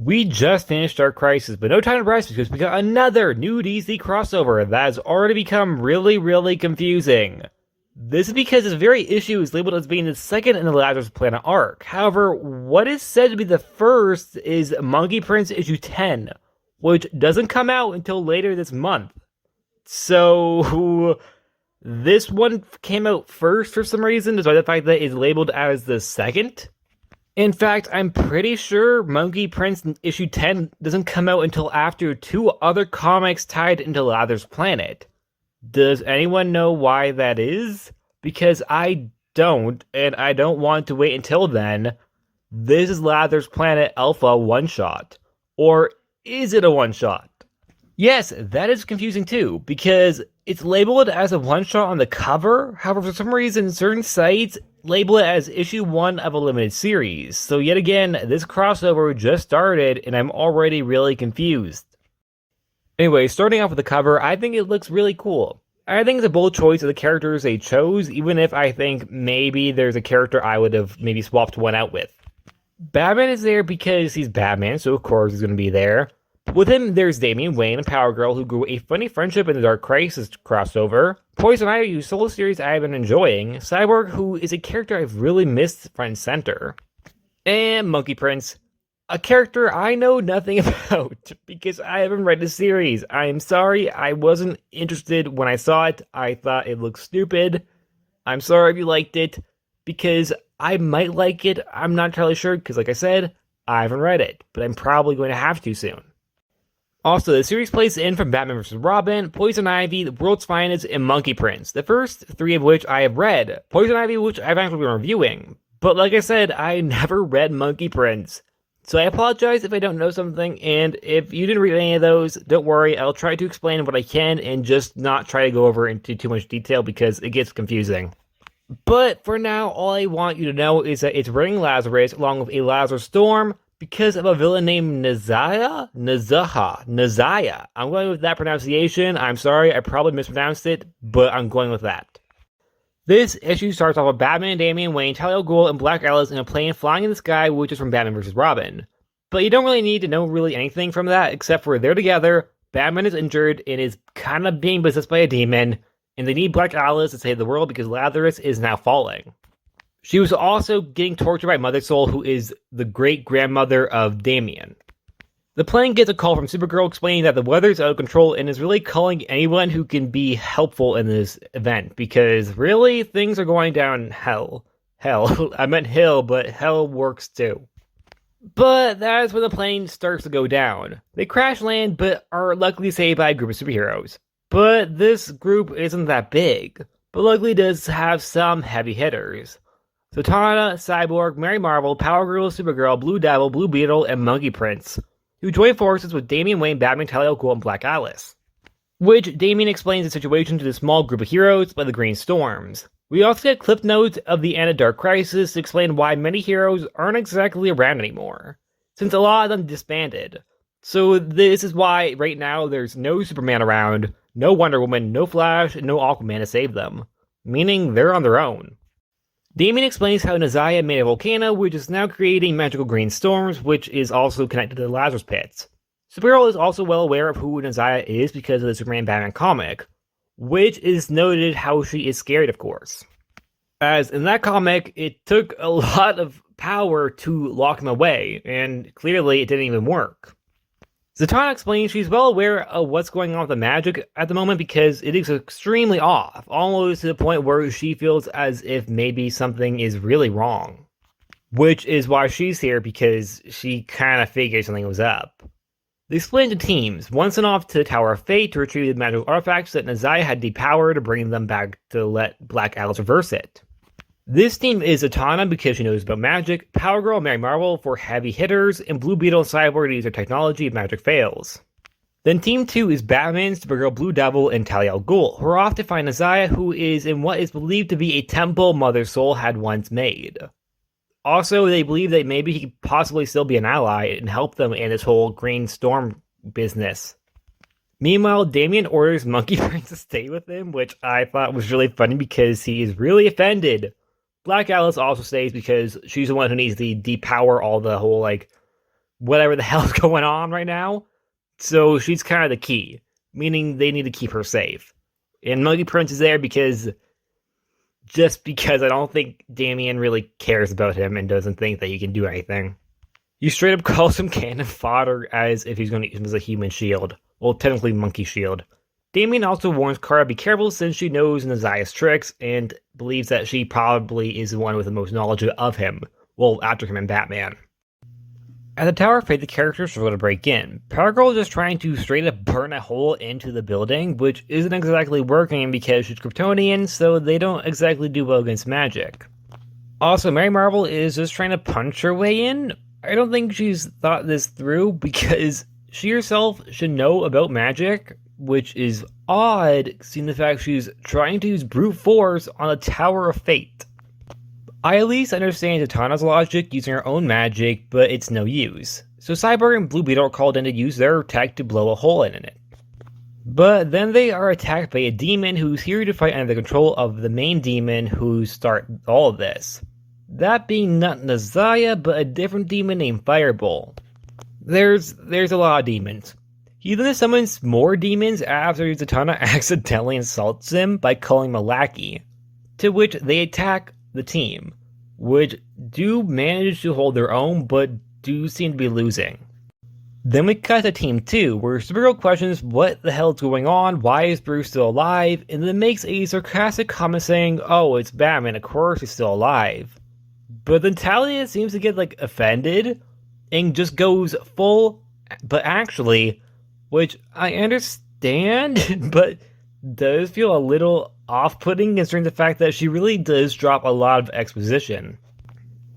We just finished Dark Crisis, but no time to rest because we got another new DC crossover that has already become really confusing. This is because this very issue is labeled as being the second in the Lazarus Planet arc. However, what is said to be the first is Monkey Prince issue 10, which doesn't come out until later this month. So, this one came out first for some reason, despite the fact that it's labeled as the second. In fact, I'm pretty sure Monkey Prince issue 10 doesn't come out until after two other comics tied into Lazarus Planet. Does anyone know why that is? Because I don't, and I don't want to wait until then. This is Lazarus Planet Alpha one-shot. Or is it a one-shot? Yes, that is confusing too, because it's labeled as a one-shot on the cover. However, for some reason, certain sites label it as issue 1 of a limited series. So yet again, this crossover just started, and I'm already really confused. Anyway, starting off with the cover, I think it looks really cool. I think it's a bold choice of the characters they chose, even if I think maybe there's a character I would have maybe swapped one out with. Batman is there because he's Batman, so of course he's going to be there. With him, there's Damian Wayne and Power Girl, who grew a funny friendship in the Dark Crisis crossover. Poison Ivy, whose solo series I've been enjoying. Cyborg, who is a character I've really missed front and center. And Monkey Prince, a character I know nothing about, because I haven't read the series. I'm sorry, I wasn't interested when I saw it. I thought it looked stupid. I'm sorry if you liked it, because I might like it. I'm not entirely sure, because like I said, I haven't read it, but I'm probably going to have to soon. Also, the series plays in from Batman vs. Robin, Poison Ivy, The World's Finest, and Monkey Prince, the first three of which I have read. Poison Ivy, which I've actually been reviewing. But like I said, I never read Monkey Prince. So I apologize if I don't know something, and if you didn't read any of those, don't worry, I'll try to explain what I can and just not try to go over into too much detail because it gets confusing. But for now, all I want you to know is that it's running Lazarus along with a Lazarus Storm, because of a villain named Naziah? Naziah. I'm going with that pronunciation. I'm sorry, I probably mispronounced it, but I'm going with that. This issue starts off with Batman, Damian Wayne, Talia al Ghul, and Black Alice in a plane flying in the sky, which is from Batman vs. Robin. But you don't really need to know really anything from that, except for they're together, Batman is injured and is kind of being possessed by a demon, and they need Black Alice to save the world because Lazarus is now falling. She was also getting tortured by Mother Soul, who is the great-grandmother of Damian. The plane gets a call from Supergirl explaining that the weather's out of control and is really calling anyone who can be helpful in this event, because really, things are going down hell. Hell. I meant hill, but hell works too. But that's when the plane starts to go down. They crash land, but are luckily saved by a group of superheroes. But this group isn't that big, but luckily does have some heavy hitters. Zatanna, Cyborg, Mary Marvel, Power Girl, Supergirl, Blue Devil, Blue Beetle, and Monkey Prince, who join forces with Damian Wayne, Batman, Talia al Ghul, and Black Alice. Which Damian explains the situation to the small group of heroes by the Green Storms. We also get clip notes of the end of Dark Crisis to explain why many heroes aren't exactly around anymore, since a lot of them disbanded. So this is why right now there's no Superman around, no Wonder Woman, no Flash, and no Aquaman to save them, meaning they're on their own. Damian explains how Naziah made a volcano, which is now creating magical green storms, which is also connected to the Lazarus Pits. Supergirl is also well aware of who Naziah is because of the Superman Batman comic, which is noted how she is scared, of course. As in that comic, it took a lot of power to lock him away, and clearly it didn't even work. Zatanna explains she's well aware of what's going on with the magic at the moment because it is extremely off, almost to the point where she feels as if maybe something is really wrong. Which is why she's here, because she kind of figured something was up. They split into teams. One sent off to the Tower of Fate to retrieve the magical artifacts that Naziah had depowered to bring them back to let Black Alice reverse it. This team is Zatanna because she knows about magic, Power Girl and Mary Marvel for heavy hitters, and Blue Beetle and Cyborg to use their technology if magic fails. Then Team 2 is Batman, Supergirl, Blue Devil, and Talia al Ghul, who are off to find Naziah, who is in what is believed to be a temple Mother Soul had once made. Also, they believe that maybe he could possibly still be an ally and help them in this whole Green Storm business. Meanwhile, Damian orders Monkey Prince to stay with him, which I thought was really funny because he is really offended. Black Alice also stays because she's the one who needs to depower all the whole, whatever the hell's going on right now. So she's kind of the key, meaning they need to keep her safe. And Monkey Prince is there because I don't think Damien really cares about him and doesn't think that he can do anything. He straight up calls him cannon fodder as if he's going to use him as a human shield. Well, technically monkey shield. Damien also warns Kara to be careful since she knows Nazia's tricks and believes that she probably is the one with the most knowledge of him. Well, after him and Batman. At the Tower of Fate, the characters struggle to break in. Power Girl is just trying to straight up burn a hole into the building, which isn't exactly working because she's Kryptonian, so they don't exactly do well against magic. Also, Mary Marvel is just trying to punch her way in. I don't think she's thought this through because she herself should know about magic, which is odd, seeing the fact she's trying to use brute force on the Tower of Fate. I at least understand Zatanna's logic using her own magic, but it's no use. So Cyborg and Blue Beetle are called in to use their tech to blow a hole in it. But then they are attacked by a demon who's here to fight under the control of the main demon who started all of this. That being not Nazia, but a different demon named Fireball. There's a lot of demons. He then summons more demons after Zatanna accidentally insults him by calling him a lackey, to which they attack the team, which do manage to hold their own, but do seem to be losing. Then we cut to Team 2, where Supergirl questions what the hell is going on, why is Bruce still alive, and then makes a sarcastic comment saying, oh, it's Batman, of course he's still alive. But then Talia seems to get, offended, and just goes full, but actually, which I understand, but does feel a little off-putting considering the fact that she really does drop a lot of exposition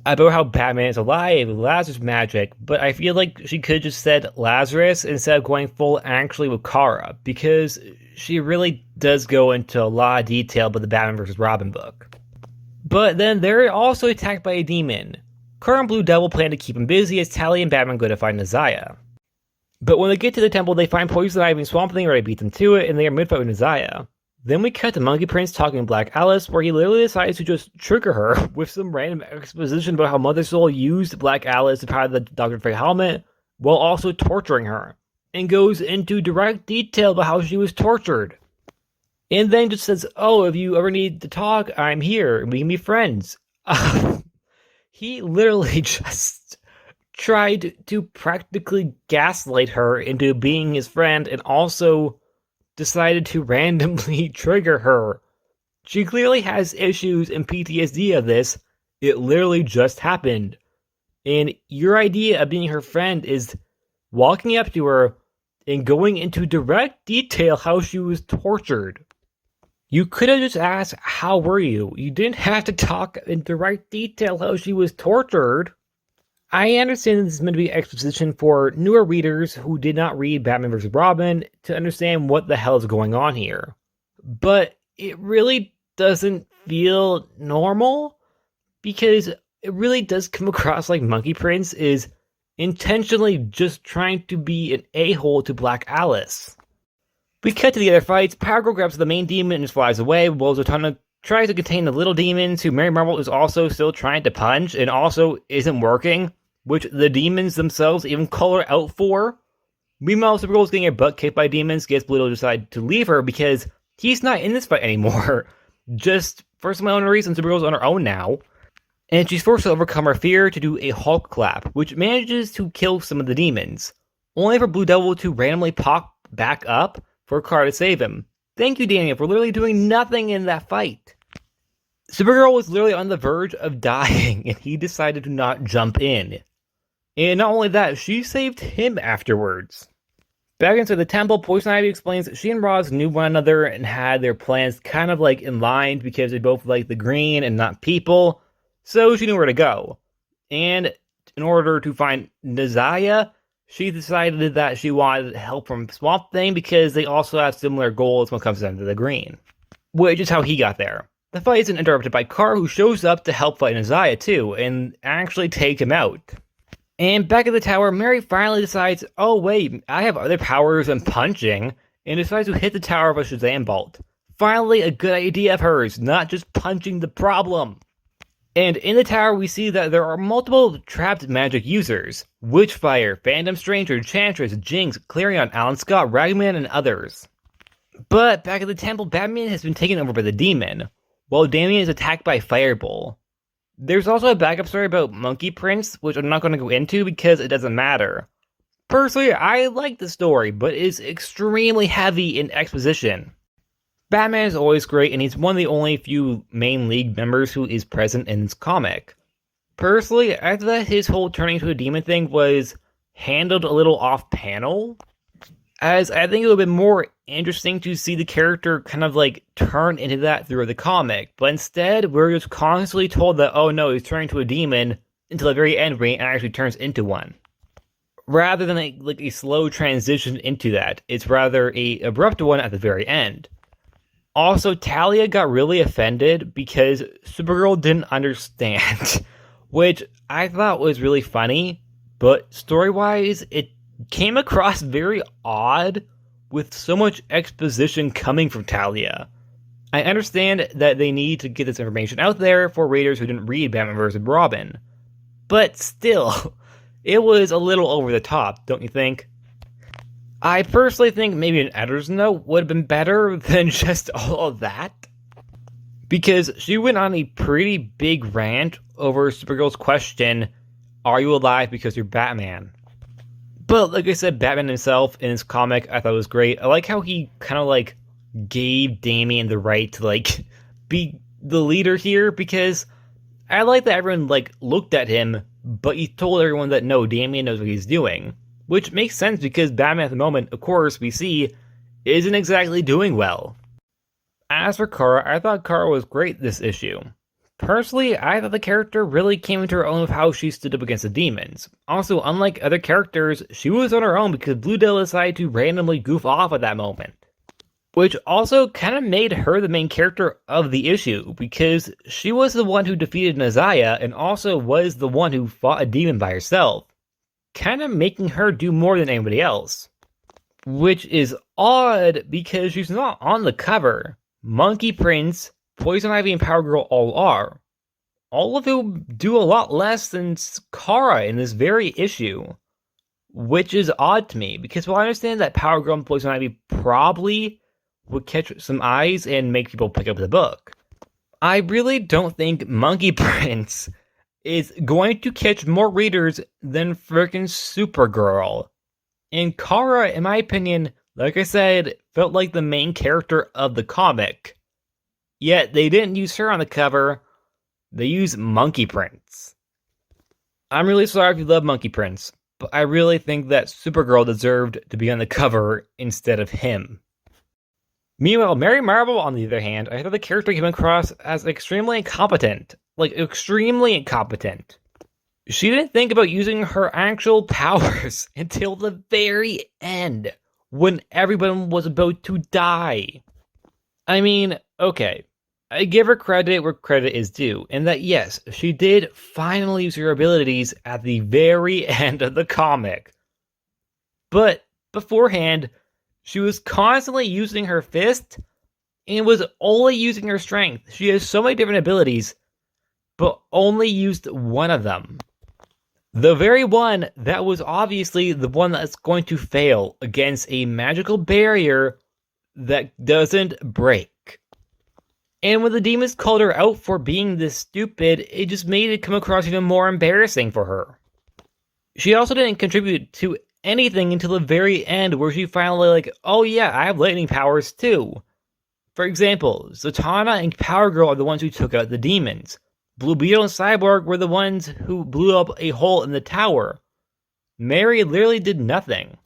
about how Batman is alive with Lazarus magic, but I feel like she could have just said Lazarus instead of going full actually with Kara, because she really does go into a lot of detail about the Batman vs. Robin book. But then they're also attacked by a demon. Kara and Blue Devil plan to keep him busy as Tally and Batman go to find Naziah. But when they get to the temple, they find Poison Ivy and Swamp Thing ready to beat them to it, and they are mid-fight with Naziah. Then we cut to Monkey Prince talking to Black Alice, where he literally decides to just trigger her with some random exposition about how Mother Soul used Black Alice to power the Dr. Fate helmet, while also torturing her, and goes into direct detail about how she was tortured. And then just says, oh, if you ever need to talk, I'm here, we can be friends. He literally just tried to practically gaslight her into being his friend and also decided to randomly trigger her. She clearly has issues and PTSD of this. It literally just happened. And your idea of being her friend is walking up to her and going into direct detail how she was tortured. You could have just asked, how were you? You didn't have to talk in direct detail how she was tortured. I understand this is meant to be exposition for newer readers who did not read Batman vs. Robin to understand what the hell is going on here. But it really doesn't feel normal, because it really does come across like Monkey Prince is intentionally just trying to be an a-hole to Black Alice. We cut to the other fights. Power Girl grabs the main demon and just flies away, while Zatanna tries to contain the little demons, who Mary Marvel is also still trying to punch and also isn't working, which the demons themselves even call her out for. Meanwhile, Supergirl is getting her butt kicked by demons, gets Blue to decide to leave her because he's not in this fight anymore. Just for some unknown reason, Supergirl's on her own now. And she's forced to overcome her fear to do a Hulk clap, which manages to kill some of the demons, only for Blue Devil to randomly pop back up for Kara to save him. Thank you, Daniel, for literally doing nothing in that fight. Supergirl was literally on the verge of dying, and he decided to not jump in. And not only that, she saved him afterwards. Back inside the temple, Poison Ivy explains that she and Roz knew one another and had their plans kind of in line because they both like the green and not people, so she knew where to go. And in order to find Naziah, she decided that she wanted help from Swamp Thing because they also have similar goals when it comes down to the green, which is how he got there. The fight isn't interrupted by Kara, who shows up to help fight Naziah too, and actually take him out. And back at the tower, Mary finally decides, oh wait, I have other powers than punching, and decides to hit the tower with a Shazam bolt. Finally, a good idea of hers, not just punching the problem. And in the tower, we see that there are multiple trapped magic users: Witchfire, Phantom Stranger, Enchantress, Jinx, Clarion, Alan Scott, Ragman, and others. But back at the temple, Batman has been taken over by the demon, while Damian is attacked by Firebolt. There's also a backup story about Monkey Prince, which I'm not going to go into because it doesn't matter. Personally, I like the story, but it's extremely heavy in exposition. Batman is always great, and he's one of the only few main League members who is present in this comic. Personally, I thought his whole turning into a demon thing was handled a little off-panel, as I think it would have been more interesting to see the character kind of like turn into that through the comic, but instead we're just constantly told that, oh no, he's turning into a demon until the very end when he actually turns into one. Rather than a slow transition into that, it's rather a abrupt one at the very end. Also, Talia got really offended because Supergirl didn't understand, which I thought was really funny, but story-wise, it came across very odd with so much exposition coming from Talia. I understand that they need to get this information out there for readers who didn't read Batman vs. Robin, but still, it was a little over the top, don't you think? I personally think maybe an editor's note would have been better than just all of that, because she went on a pretty big rant over Supergirl's question, are you alive because you're Batman? But like I said, Batman himself in his comic I thought was great. I like how he kind of gave Damian the right to be the leader here, because I like that everyone looked at him, but he told everyone that no, Damian knows what he's doing. Which makes sense because Batman at the moment, of course, we see, isn't exactly doing well. As for Kara, I thought Kara was great this issue. Personally, I thought the character really came into her own with how she stood up against the demons. Also, unlike other characters, she was on her own because Blue Devil decided to randomly goof off at that moment. Which also kind of made her the main character of the issue, because she was the one who defeated Naziah and also was the one who fought a demon by herself, kind of making her do more than anybody else. Which is odd because she's not on the cover. Monkey Prince, Poison Ivy, and Power Girl all are. All of whom do a lot less than Kara in this very issue. Which is odd to me, because while I understand that Power Girl and Poison Ivy probably would catch some eyes and make people pick up the book, I really don't think Monkey Prince is going to catch more readers than frickin' Supergirl. And Kara, in my opinion, like I said, felt like the main character of the comic. Yet they didn't use her on the cover, they used Monkey Prince. I'm really sorry if you love Monkey Prince, but I really think that Supergirl deserved to be on the cover instead of him. Meanwhile, Mary Marvel, on the other hand, I thought the character came across as extremely incompetent. Extremely incompetent. She didn't think about using her actual powers until the very end, when everyone was about to die. I mean, okay, I give her credit where credit is due, and that yes, she did finally use her abilities at the very end of the comic. But beforehand, she was constantly using her fist, and was only using her strength. She has so many different abilities, but only used one of them. The very one that was obviously the one that's going to fail against a magical barrier that doesn't break. And when the demons called her out for being this stupid, it just made it come across even more embarrassing for her. She also didn't contribute to anything until the very end, where she finally oh yeah, I have lightning powers too. For example, Zatanna and Power Girl are the ones who took out the demons. Blue Beetle and Cyborg were the ones who blew up a hole in the tower. Mary literally did nothing.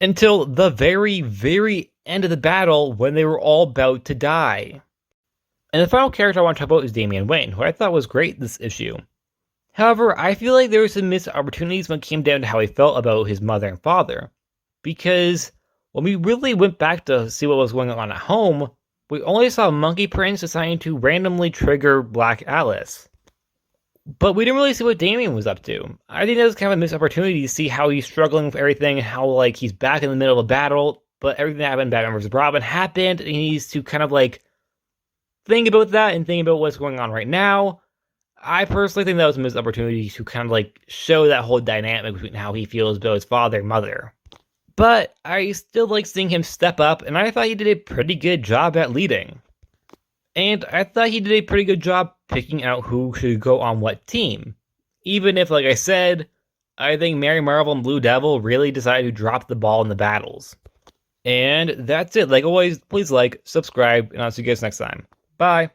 Until the very, very end of the battle, when they were all about to die. And the final character I want to talk about is Damian Wayne, who I thought was great this issue. However, I feel like there were some missed opportunities when it came down to how he felt about his mother and father. Because when we really went back to see what was going on at home, we only saw Monkey Prince deciding to randomly trigger Black Alice. But we didn't really see what Damian was up to. I think that was kind of a missed opportunity to see how he's struggling with everything, and how he's back in the middle of a battle, but everything that happened in Batman vs. Robin happened, and he needs to kind of think about that and think about what's going on right now. I personally think that was a missed opportunity to kind of like show that whole dynamic between how he feels about his father and mother. But I still like seeing him step up, and I thought he did a pretty good job at leading. And I thought he did a pretty good job picking out who should go on what team. Even if, like I said, I think Mary Marvel and Blue Devil really decided to drop the ball in the battles. And that's it. Like always, please like, subscribe, and I'll see you guys next time. Bye.